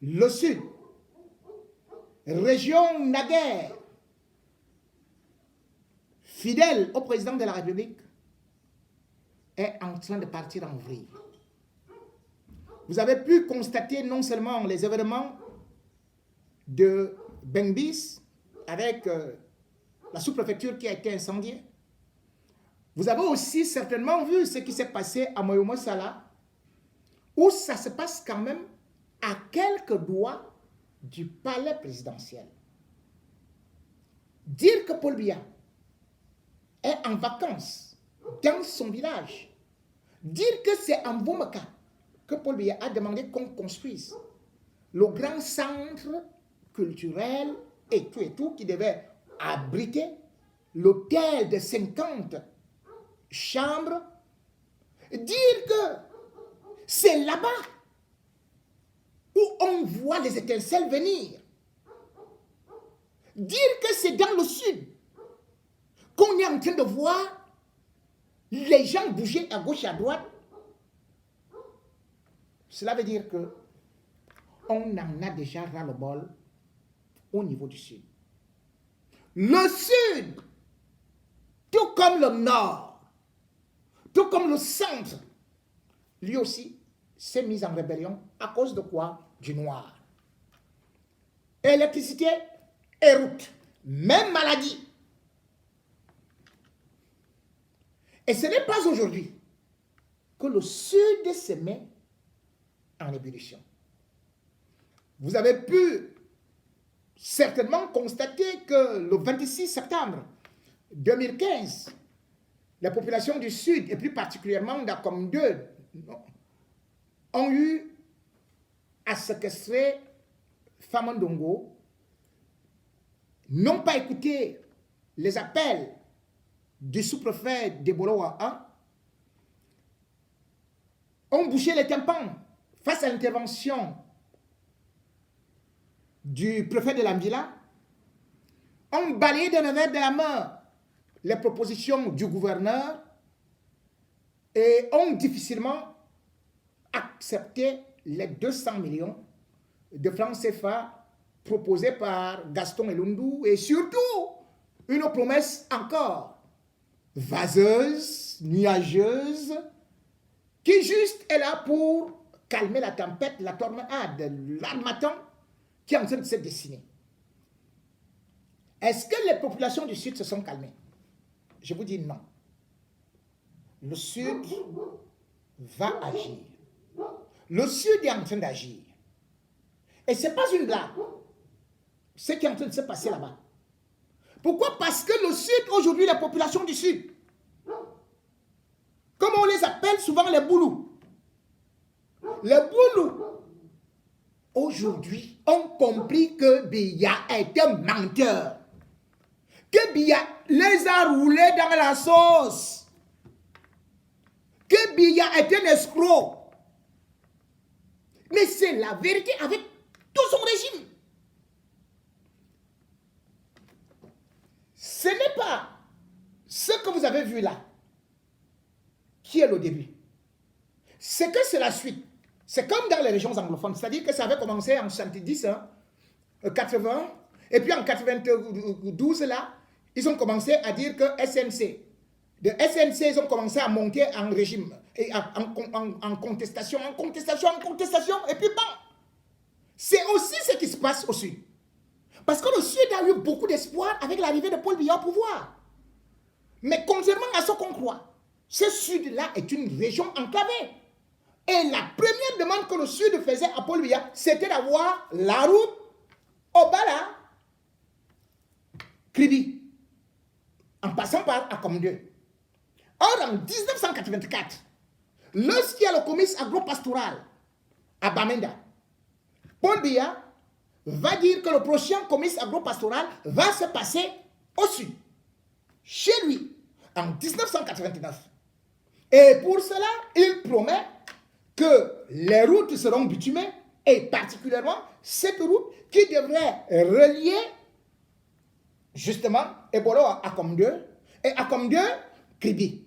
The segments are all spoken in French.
Le Sud, région naguère, fidèle au président de la République, est en train de partir en vrille. Vous avez pu constater non seulement les événements de Bengbis avec la sous-préfecture qui a été incendiée, vous avez aussi certainement vu ce qui s'est passé à Moyomo Sala, où ça se passe quand même à quelques doigts du palais présidentiel. Dire que Paul Biya est en vacances dans son village, dire que c'est en Boumaka que Paul Biya a demandé qu'on construise le grand centre culturel et tout qui devait abriter l'hôtel de 50 chambres, dire que c'est là-bas où on voit les étincelles venir, dire que c'est dans le sud qu'on est en train de voir les gens bouger à gauche et à droite, cela veut dire que on en a déjà ras-le-bol au niveau du sud. Le sud, tout comme le nord, tout comme le centre, lui aussi s'est mis en rébellion à cause de quoi? Du noir. Électricité et route, même maladie. Et ce n'est pas aujourd'hui que le sud se met en ébullition. Vous avez pu certainement constater que le 26 septembre 2015, la population du Sud, et plus particulièrement d'Akom 2, ont eu à séquestrer Famandongo, n'ont pas écouté les appels du sous-préfet de Boloa 1, ont bouché les tympans face à l'intervention du préfet de l'Ambila, ont balayé d'un revers de la main les propositions du gouverneur et ont difficilement accepté les 200 millions de francs CFA proposés par Gaston Elundou et surtout une promesse encore vaseuse, nuageuse, qui juste est là pour calmer la tempête, la tornade, l'armatan qui est en train de se dessiner. Est-ce que les populations du Sud se sont calmées? Je vous dis non. Le Sud va agir. Le Sud est en train d'agir. Et ce n'est pas une blague. Ce qui est en train de se passer là-bas. Pourquoi? Parce que le Sud, aujourd'hui, la population du Sud, comme on les appelle souvent les boulous, les boulous, aujourd'hui, ont compris que Biya est un menteur. Que Biya les a roulés dans la sauce. Que Biya est un escroc. Mais c'est la vérité avec tout son régime. Ce n'est pas ce que vous avez vu là qui est le début. C'est que c'est la suite. C'est comme dans les régions anglophones. C'est-à-dire que ça avait commencé en 70, 80, et puis en 92, là, ils ont commencé à dire que SNC. De SNC, ils ont commencé à monter en régime, et en contestation, et puis bon. C'est aussi ce qui se passe au Sud. Parce que le Sud a eu beaucoup d'espoir avec l'arrivée de Paul Biya au pouvoir. Mais contrairement à ce qu'on croit, ce Sud-là est une région enclavée. Et la première demande que le Sud faisait à Paul Biya, c'était d'avoir la route Obala Kribi, en passant par Akom 2. Or, en 1984, lorsqu'il y a le comice agro-pastoral à Bamenda, Paul Biya va dire que le prochain comice agro-pastoral va se passer au sud, chez lui, en 1989. Et pour cela, il promet que les routes seront bitumées, et particulièrement cette route qui devrait relier justement Ebolo à Akom 2 et Akom 2 Kribi.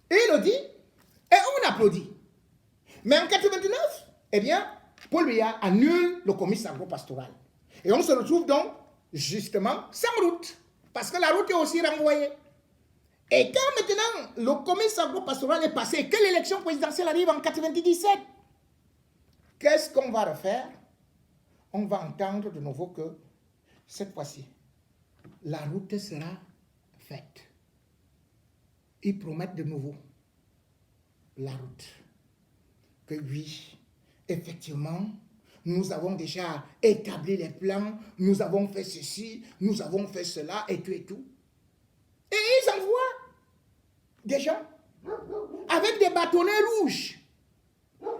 Il le dit et on applaudit. Mais en 1989, eh bien, Paul Biya annule le comice agro-pastoral. Et on se retrouve donc, justement, sans route. Parce que la route est aussi renvoyée. Et quand maintenant le comice agro-pastoral est passé et que l'élection présidentielle arrive en 97, qu'est-ce qu'on va refaire? On va entendre de nouveau que cette fois-ci, la route sera faite. Ils promettent de nouveau la route. Que oui, effectivement, nous avons déjà établi les plans, nous avons fait ceci, nous avons fait cela, et tout et tout. Et ils envoient des gens avec des bâtonnets rouges.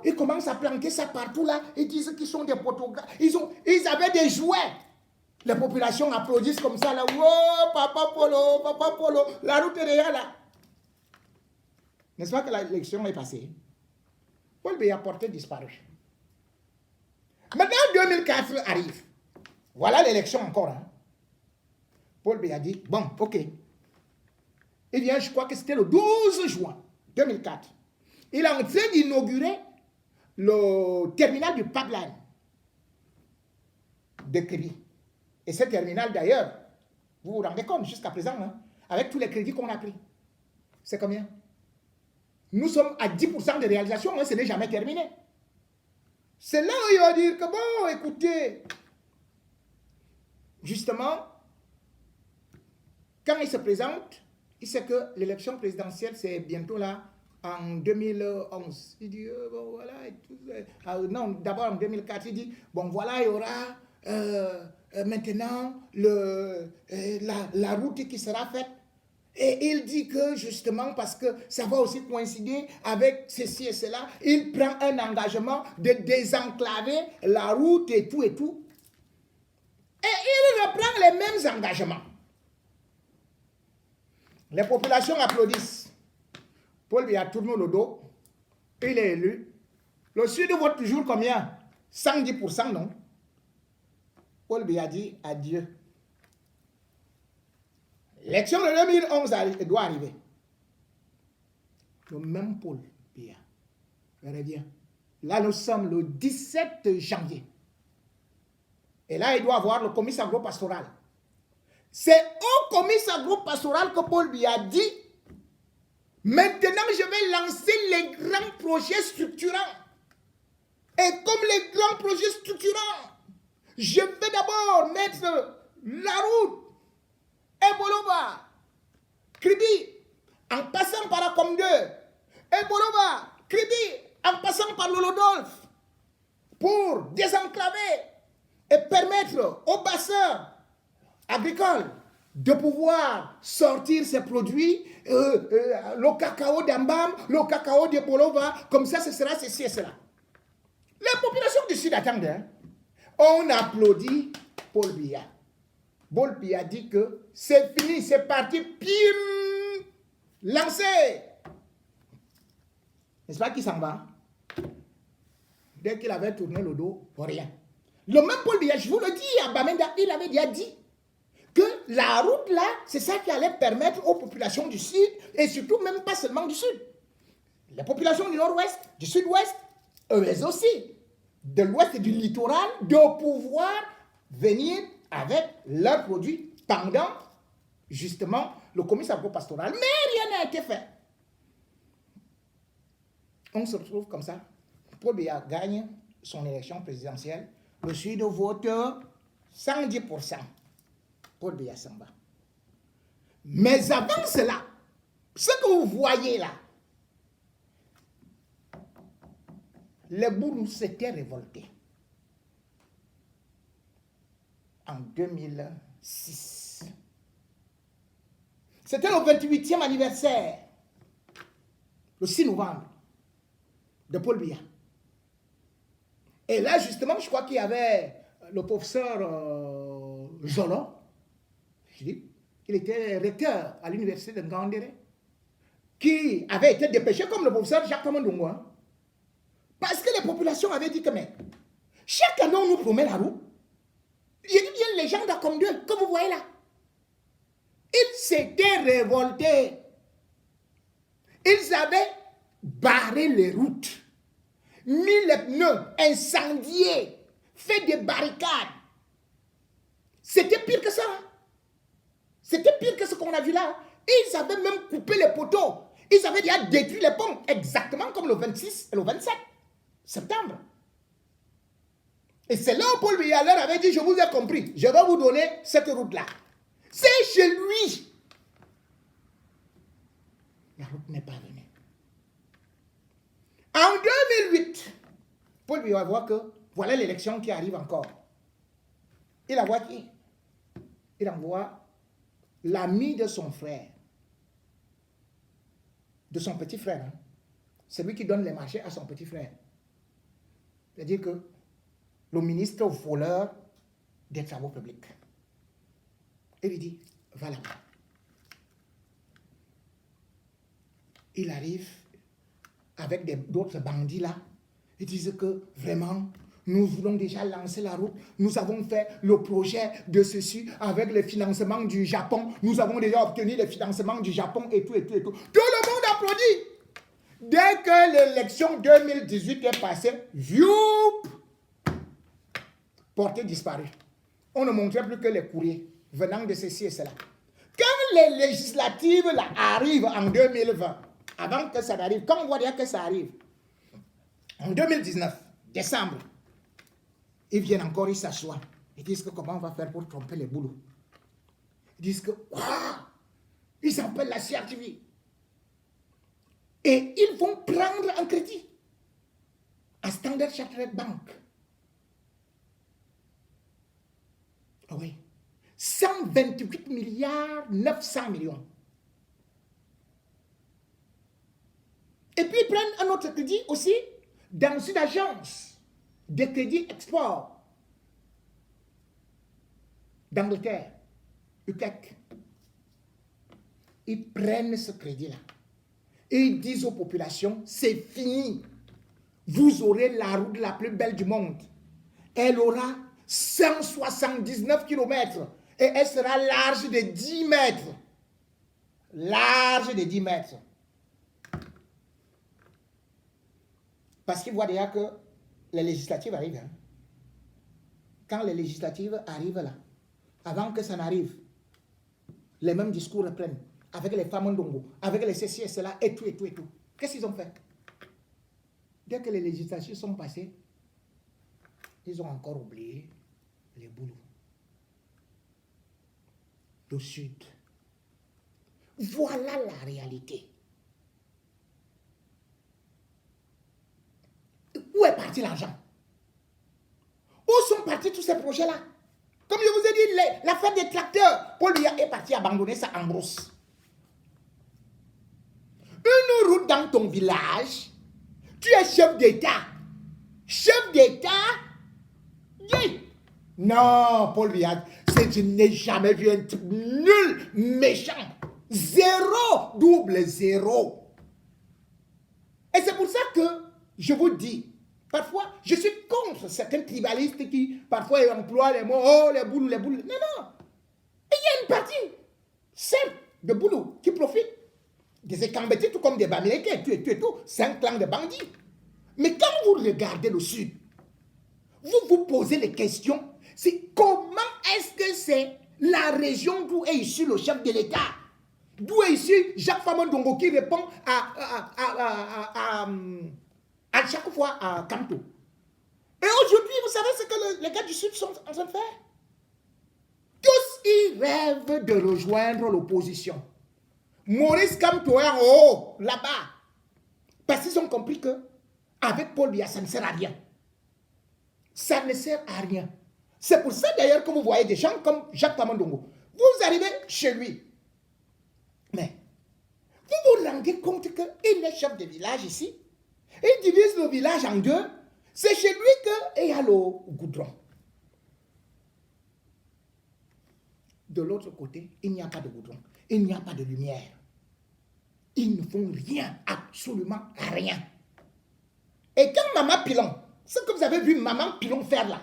Ils commencent à planquer ça partout là. Ils disent qu'ils sont des photographes. Ils avaient des jouets. Les populations applaudissent comme ça là. Oh, Papa Polo, la route est déjà là. N'est-ce pas que l'élection est passée? Paul Biya porté disparu. Maintenant 2004 arrive. Voilà l'élection encore. Hein. Paul Biya dit, bon, ok. Il vient, je crois que c'était le 12 juin 2004. Il est en train d'inaugurer le terminal du pipeline de Kribi. Et ce terminal d'ailleurs, vous vous rendez compte jusqu'à présent, hein, avec tous les crédits qu'on a pris. C'est combien? Nous sommes à 10% de réalisation, hein, ce n'est jamais terminé. C'est là où il va dire que bon, écoutez, justement, quand il se présente, il sait que l'élection présidentielle, c'est bientôt là, en 2011. Il dit, bon voilà, et tout, non, d'abord en 2004, il dit, bon voilà, il y aura maintenant la route qui sera faite. Et il dit que justement, parce que ça va aussi coïncider avec ceci et cela, il prend un engagement de désenclaver la route et tout et tout. Et il reprend les mêmes engagements. Les populations applaudissent. Paul Biya tourne le dos. Il est élu. Le Sud vote toujours combien? 110%, non? Paul Biya dit adieu. L'élection de 2011 doit arriver. Le même Paul Biya revient. Là, nous sommes le 17 janvier. Et là, il doit avoir le comice agro-pastoral. C'est au comice agro-pastoral que Paul Biya dit, maintenant, je vais lancer les grands projets structurants. Et comme les grands projets structurants, je vais d'abord mettre la route Eboloba, Kribi, en passant par Akom 2, Eboloba, Kribi, en passant par l'Olodolf, pour désenclaver et permettre aux bassins agricoles de pouvoir sortir ces produits, le cacao d'Ambam, le cacao de Bolova, comme ça, ce sera ceci et cela. Les populations du Sud attendent. Hein? On applaudit Paul Biya. Paul Biya dit que c'est fini, c'est parti, pim, lancé. N'est-ce pas qu'il s'en va? Dès qu'il avait tourné le dos, rien. Le même Paul Biya, je vous le dis, à Bamenda, il avait déjà dit que la route là, c'est ça qui allait permettre aux populations du Sud, et surtout même pas seulement du Sud. Les populations du Nord-Ouest, du Sud-Ouest, eux aussi, de l'Ouest et du littoral, de pouvoir venir avec leurs produits pendant justement le comice agro-pastoral. Mais rien n'a été fait. On se retrouve comme ça. Paul Biya gagne son élection présidentielle. Le Sud vote 110%. Paul Biya s'en va. Mais avant cela, ce que vous voyez là, les Bourous s'étaient révoltés en 2006. C'était le 28e anniversaire, le 6 novembre, de Paul Biya. Et là, justement, je crois qu'il y avait le professeur Zolo. Il était recteur à l'université de Ngandere, qui avait été dépêché comme le professeur Jacques Mondongo. Parce que les populations avaient dit que, mais, chaque année, on nous promet la roue. J'ai dit bien les gens d'Akom 2, que vous voyez là. Ils s'étaient révoltés. Ils avaient barré les routes. mis les pneus, incendié, fait des barricades. C'était pire que ça. Hein? C'était pire que ce qu'on a vu là. Ils avaient même coupé les poteaux. Ils avaient déjà détruit les ponts, exactement comme le 26 et le 27 septembre. Et c'est là où Paul Biya leur avait dit, je vous ai compris, je vais vous donner cette route-là. C'est chez lui. La route n'est pas venue. En 2008, Paul Biya voit que voilà l'élection qui arrive encore. Il envoie qui? Il envoie l'ami de son frère, de son petit frère. Hein. C'est lui qui donne les marchés à son petit frère. C'est-à-dire que le ministre voleur des travaux publics. Il lui dit, va là-bas. Il arrive avec d'autres bandits là. Ils disent que vraiment, nous voulons déjà lancer la route. Nous avons fait le projet de ceci avec le financement du Japon. Nous avons déjà obtenu le financement du Japon et tout, et tout, et tout. Tout le monde applaudit. Dès que l'élection 2018 est passée, youp, portée disparue. On ne montrait plus que les courriers venant de ceci et cela. Quand les législatives là, arrivent en 2020, avant que ça n'arrive, quand on voit bien que ça arrive, en 2019, décembre, ils viennent encore, ils s'assoient. Ils disent que comment on va faire pour tromper les boulots. Ils disent que, waouh, ils appellent la CRTV. Et ils vont prendre un crédit à Standard Chartered Bank. Ah oui. 128 milliards 900 millions. Et puis ils prennent un autre crédit aussi dans une agence de crédit export d'Angleterre, UKEC. Ils prennent ce crédit-là et ils disent aux populations, c'est fini. Vous aurez la route la plus belle du monde. Elle aura 179 km et elle sera large de 10 mètres. Large de 10 mètres. Parce qu'ils voient déjà que les législatives arrivent. Hein. Quand les législatives arrivent là, avant que ça n'arrive, les mêmes discours reprennent. Avec les femmes Ndongo, avec les ceci et cela, et tout, et tout, et tout. Qu'est-ce qu'ils ont fait? Dès que les législatives sont passées, ils ont encore oublié les boulots. Le Sud. Voilà la réalité. Où est parti l'argent? Où sont partis tous ces projets-là? Comme je vous ai dit, l'affaire des tracteurs, Paul Biya est parti abandonner ça en brousse. Une route dans ton village, tu es chef d'État. Chef d'État? Oui. Non, Paul Biya, je n'ai jamais vu un type nul, méchant. Zéro, double zéro. Et c'est pour ça que je vous dis, parfois, je suis contre certains tribalistes qui, parfois, emploient les mots, oh, les boules. Non, non. Et il y a une partie, certes, de boulot qui profitent. Des Ekambeti, tout comme des Bamileke, et tout. C'est un clan de bandits. Mais quand vous regardez le Sud, vous vous posez les questions, c'est comment est-ce que c'est la région d'où est issu le chef de l'État? D'où est issu Jacques Famondongo qui répond à chaque fois à Kanto. Et aujourd'hui, vous savez ce que les gars du Sud sont en train de faire? Tous, ils rêvent de rejoindre l'opposition. Maurice Kamto est en haut, là-bas. Parce qu'ils ont compris que avec Paul Biya, ça ne sert à rien. Ça ne sert à rien. C'est pour ça d'ailleurs que vous voyez des gens comme Jacques Famondongo. Vous arrivez chez lui. Mais vous vous rendez compte qu'il est chef de village ici. Il divise le village en deux. C'est chez lui qu'il y a le goudron. De l'autre côté, il n'y a pas de goudron. Il n'y a pas de lumière. Ils ne font rien, absolument rien. Et quand Maman Pilon, ce que vous avez vu Maman Pilon faire là,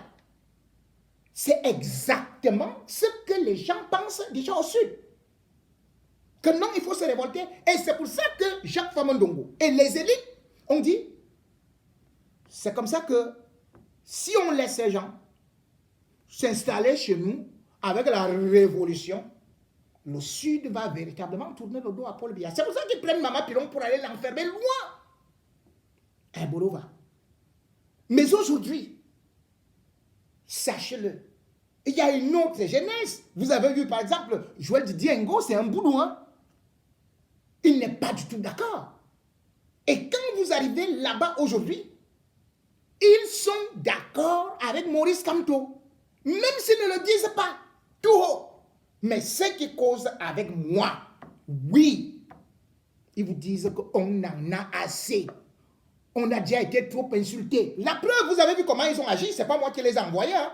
c'est exactement ce que les gens pensent déjà au Sud. Que non, il faut se révolter. Et c'est pour ça que Jacques Famondongo et les élites ont dit, C'est comme ça que si on laisse ces gens s'installer chez nous avec la révolution, le Sud va véritablement tourner le dos à Paul Biya. C'est pour ça qu'ils prennent Maman Pilon pour aller l'enfermer loin. Un boulot va. Mais aujourd'hui, sachez-le, il y a une autre jeunesse. Vous avez vu par exemple, Joël Didier Ngo, c'est un boulot. Hein? Il n'est pas du tout d'accord. Et quand vous arrivez là-bas aujourd'hui, ils sont d'accord avec Maurice Kamto. Même s'ils ne le disent pas tout haut. Mais ce qui cause avec moi, oui, ils vous disent qu'on en a assez. On a déjà été trop insultés. La preuve, vous avez vu comment ils ont agi, ce n'est pas moi qui les ai envoyés. Hein.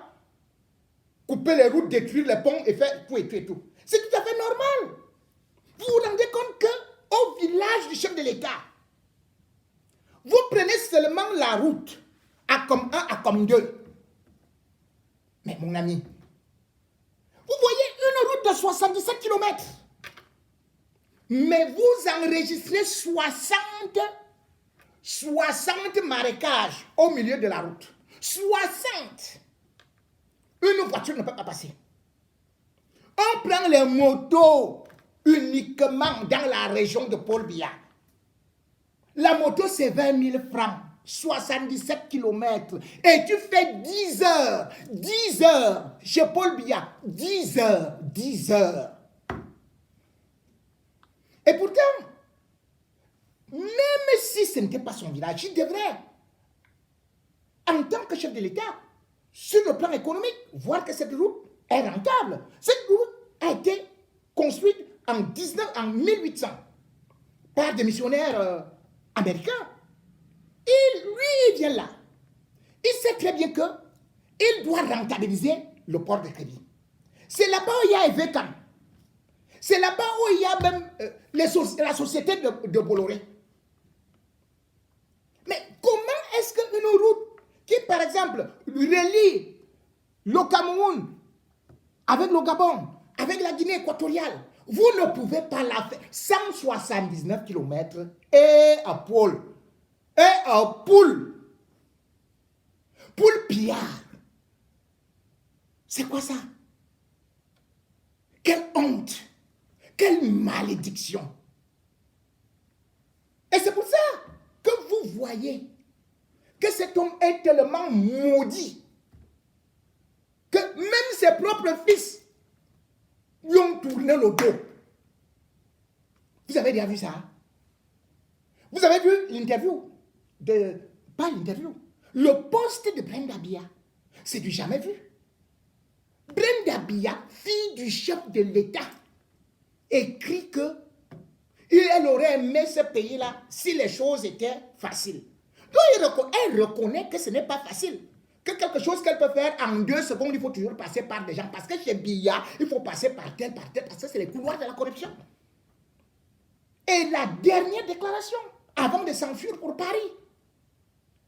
Couper les routes, détruire les ponts et faire tout et tout et tout. C'est tout à fait normal. Vous vous rendez compte qu'au village du chef de l'État, vous prenez seulement la route à comme 1, à comme 2. Mais mon ami, vous voyez une route de 77 km. Mais vous enregistrez 60 marécages au milieu de la route. 60. Une voiture ne peut pas passer. On prend les motos uniquement dans la région de Paul Biya. La moto, c'est 20 000 francs. 77 km. Et tu fais 10 heures. 10 heures. Chez Paul Biya. 10 heures. 10 heures. Et pourtant, même si ce n'était pas son village, il devrait, en tant que chef de l'État, sur le plan économique, voir que cette route est rentable. Cette route a été construite en 1800 par des missionnaires américains. Lui, il vient là. Il sait très bien qu'il doit rentabiliser le port de Kébi. C'est là-bas où il y a Evekam. C'est là-bas où il y a même la société de Bolloré. Mais comment est-ce qu'une route qui, par exemple, relie le Cameroun avec le Gabon, avec la Guinée équatoriale, vous ne pouvez pas la faire 179 km et à Paul. Et à Poule. Poule Billard. C'est quoi ça? Quelle honte. Quelle malédiction. Et c'est pour ça que vous voyez que cet homme est tellement maudit que même ses propres fils lui ont tourné le dos. Vous avez déjà vu ça? Vous avez vu l'interview pas l'interview, le poste de Brenda Biya. C'est du jamais vu. Brenda Biya, fille du chef de l'État, écrit que elle aurait aimé ce pays-là si les choses étaient faciles. Donc elle reconnaît que ce n'est pas facile. Que quelque chose qu'elle peut faire en 2 secondes, il faut toujours passer par des gens. Parce que chez Biya, il faut passer par tel, parce que c'est les couloirs de la corruption. Et la dernière déclaration, avant de s'enfuir pour Paris,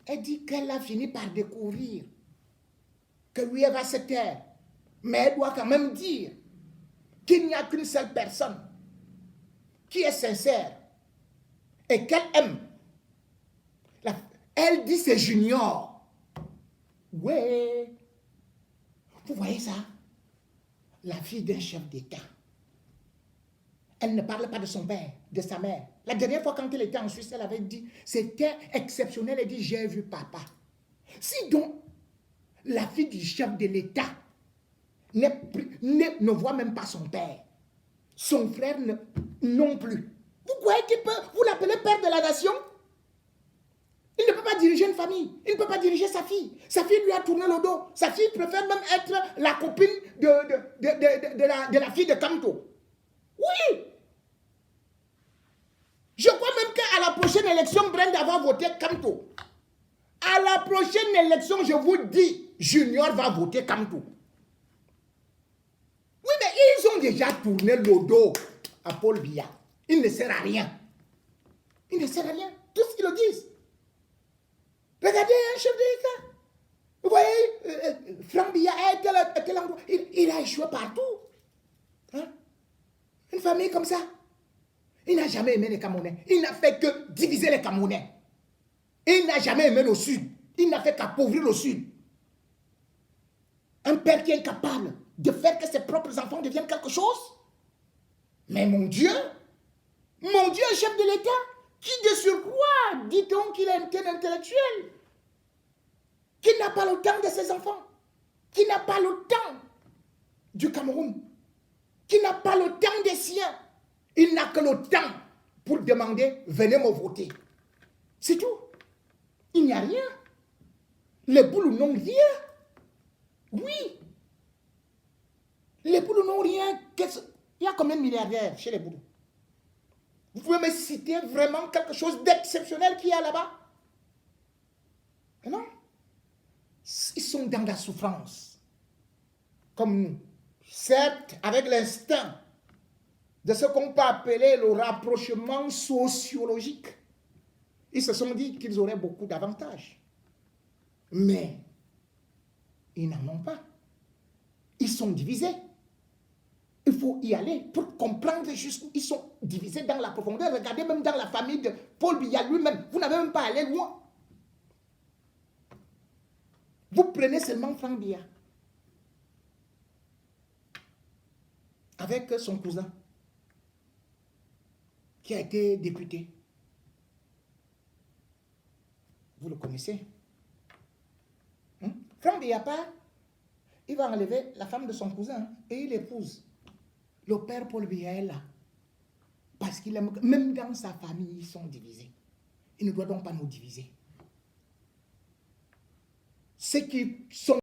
elle dit qu'elle a fini par découvrir que oui, elle va se taire. Mais elle doit quand même dire qu'il n'y a qu'une seule personne qui est sincère et qu'elle aime. Elle dit c'est Junior. Ouais. Vous voyez ça? La fille d'un chef d'État. Elle ne parle pas de son père, de sa mère. La dernière fois quand elle était en Suisse, elle avait dit, c'était exceptionnel, elle dit, j'ai vu papa. Si donc, la fille du chef de l'État ne voit même pas son père, son frère non plus, vous croyez qu'il peut, vous l'appelez père de la nation? Il ne peut pas diriger une famille, il ne peut pas diriger sa fille. Sa fille lui a tourné le dos. Sa fille préfère même être la copine de la fille de Kamto. Oui! Je crois même qu'à la prochaine élection, Brenda va voter Kamto. À la prochaine élection, je vous dis, Junior va voter Kamto. Oui, mais ils ont déjà tourné le dos à Paul Biya. Il ne sert à rien. Il ne sert à rien. Tout ce qu'ils le disent. Regardez un chef de l'État. Vous voyez, Franck Biya à tel endroit. Il a échoué partout. Hein? Une famille comme ça. Il n'a jamais aimé les Camerounais. Il n'a fait que diviser les Camerounais. Il n'a jamais aimé le Sud. Il n'a fait qu'appauvrir le Sud. Un père qui est incapable de faire que ses propres enfants deviennent quelque chose. Mais mon Dieu, un chef de l'État, qui de surcroît, dit-on qu'il est un intellectuel, qui n'a pas le temps de ses enfants, qui n'a pas le temps du Cameroun, qui n'a pas le temps des siens. Il n'a que le temps pour demander, venez me voter. C'est tout. Il n'y a rien. Les boules n'ont rien. Oui. Les boules n'ont rien. Il y a combien de milliardaires chez les boules? Vous pouvez me citer vraiment quelque chose d'exceptionnel qu'il y a là-bas? Non. Ils sont dans la souffrance. Comme nous. Certes, avec l'instinct de ce qu'on peut appeler le rapprochement sociologique. Ils se sont dit qu'ils auraient beaucoup d'avantages. Mais ils n'en ont pas. Ils sont divisés. Il faut y aller pour comprendre jusqu'où ils sont divisés dans la profondeur. Regardez même dans la famille de Paul Biya lui-même. Vous n'avez même pas allé loin. Vous prenez seulement Franck Biya avec son cousin qui a été député. Vous le connaissez. Franck Biya, il va enlever la femme de son cousin et il épouse. Le père Paul Biya est là. Parce qu'il aime, même dans sa famille, ils sont divisés. Il ne doit donc pas nous diviser. Ceux qui sont